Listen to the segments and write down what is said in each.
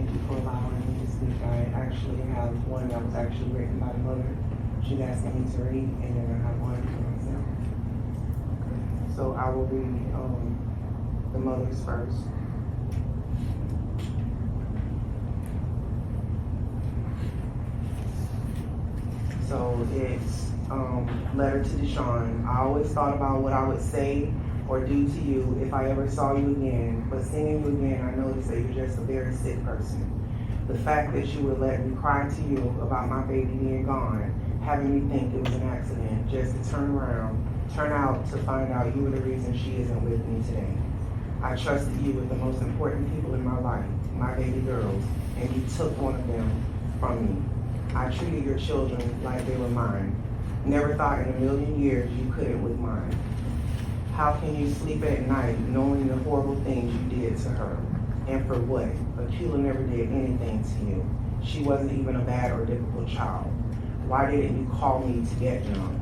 thank you for allowing me to speak. I actually have one that was actually written by the mother. She's asking me to read, and then I have one for myself. So I will read the mother's first. So it's letter to Deshawn. I always thought about what I would say or do to you if I ever saw you again, but seeing you again, I noticed that you're just a very sick person. The fact that you would let me cry to you about my baby being gone, having me think it was an accident, just to turn out to find out you were the reason she isn't with me today. I trusted you with the most important people in my life, my baby girls, and you took one of them from me. I treated your children like they were mine. Never thought in a million years you couldn't with mine. How can you sleep at night knowing the horrible things you did to her? And for what? Akeelah never did anything to you. She wasn't even a bad or difficult child. Why didn't you call me to get them?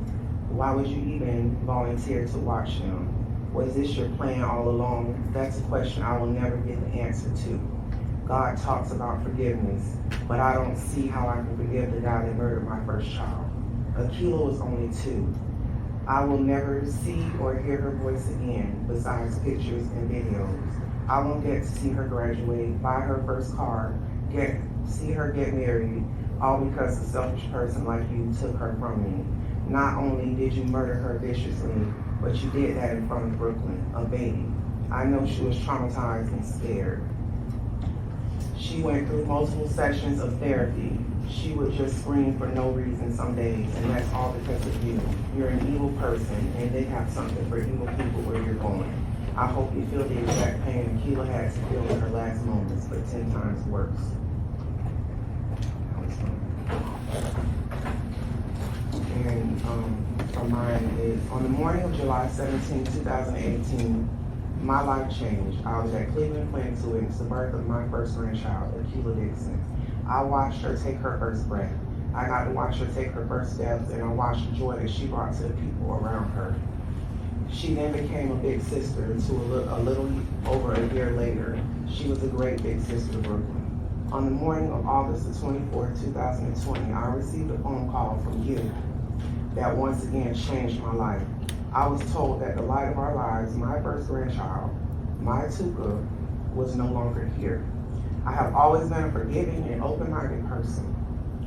Why would you even volunteer to watch them? Was this your plan all along? That's a question I will never get the answer to. God talks about forgiveness, but I don't see how I can forgive the guy that murdered my first child. Akeelah was only 2. I will never see or hear her voice again, besides pictures and videos. I won't get to see her graduate, buy her first car, see her get married, all because a selfish person like you took her from me. Not only did you murder her viciously, but you did that in front of Brooklyn, a baby. I know she was traumatized and scared. She went through multiple sessions of therapy. She would just scream for no reason some days, and that's all because of you. You're an evil person, and they have something for evil people where you're going. I hope you feel the exact pain Akeelah had to feel in her last moments, but 10 times worse. And for mine is, on the morning of July 17, 2018, my life changed. I was at Cleveland Planning to witness the birth of my first grandchild, Akeelah Dixon. I watched her take her first breath. I got to watch her take her first steps, and I watched the joy that she brought to the people around her. She then became a big sister until a little over a year later. She was a great big sister to Brooklyn. On the morning of August the 24th, 2020, I received a phone call from you that once again changed my life. I was told that the light of our lives, my first grandchild, my Tuka, was no longer here. I have always been a forgiving and open-minded person.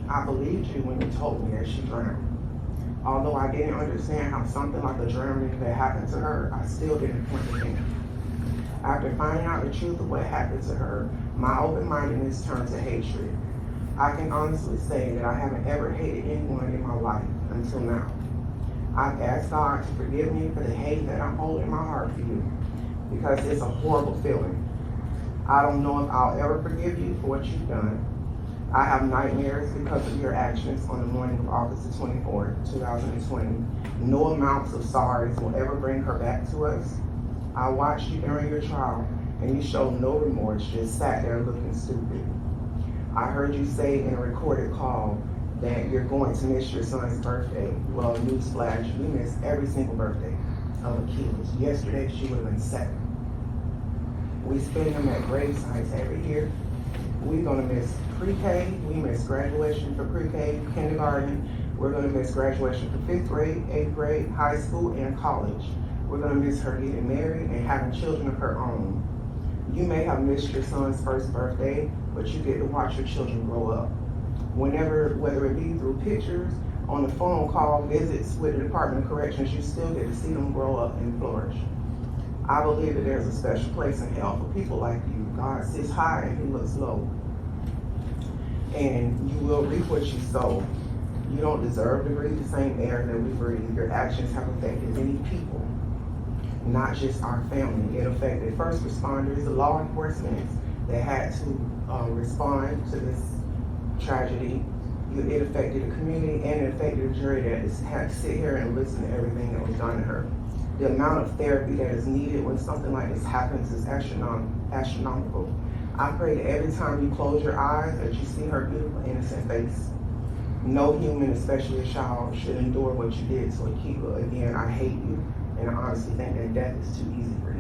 I believed you when you told me that she drowned. Although I didn't understand how something like a drowning could happen to her, I still didn't comprehend. After finding out the truth of what happened to her, my open-mindedness turned to hatred. I can honestly say that I haven't ever hated anyone in my life until now. I've asked God to forgive me for the hate that I'm holding in my heart for you, because it's a horrible feeling. I don't know if I'll ever forgive you for what you've done. I have nightmares because of your actions on the morning of August the 24th, 2020. No amounts of sorries will ever bring her back to us. I watched you during your trial, and you showed no remorse, just sat there looking stupid. I heard you say in a recorded call that you're going to miss your son's birthday. Well, newsflash, you missed every single birthday of Akeelah's. Yesterday, she would have been 7. We spend them at grave sites every year. We're gonna miss pre-K, we miss graduation for pre-K, kindergarten. We're gonna miss graduation for 5th grade, 8th grade, high school, and college. We're gonna miss her getting married and having children of her own. You may have missed your son's first birthday, but you get to watch your children grow up. Whether it be through pictures, on the phone call, visits with the Department of Corrections, you still get to see them grow up and flourish. I believe that there's a special place in hell for people like you. God sits high and he looks low. And you will reap what you sow. You don't deserve to breathe the same air that we breathe. Your actions have affected many people, not just our family. It affected first responders, the law enforcement that had to respond to this tragedy. It affected the community, and it affected the jury that had to sit here and listen to everything that was done to her. The amount of therapy that is needed when something like this happens is astronomical. I pray that every time you close your eyes that you see her beautiful, innocent face. No human, especially a child, should endure what you did to Akeelah. Again, I hate you, and I honestly think that death is too easy for you.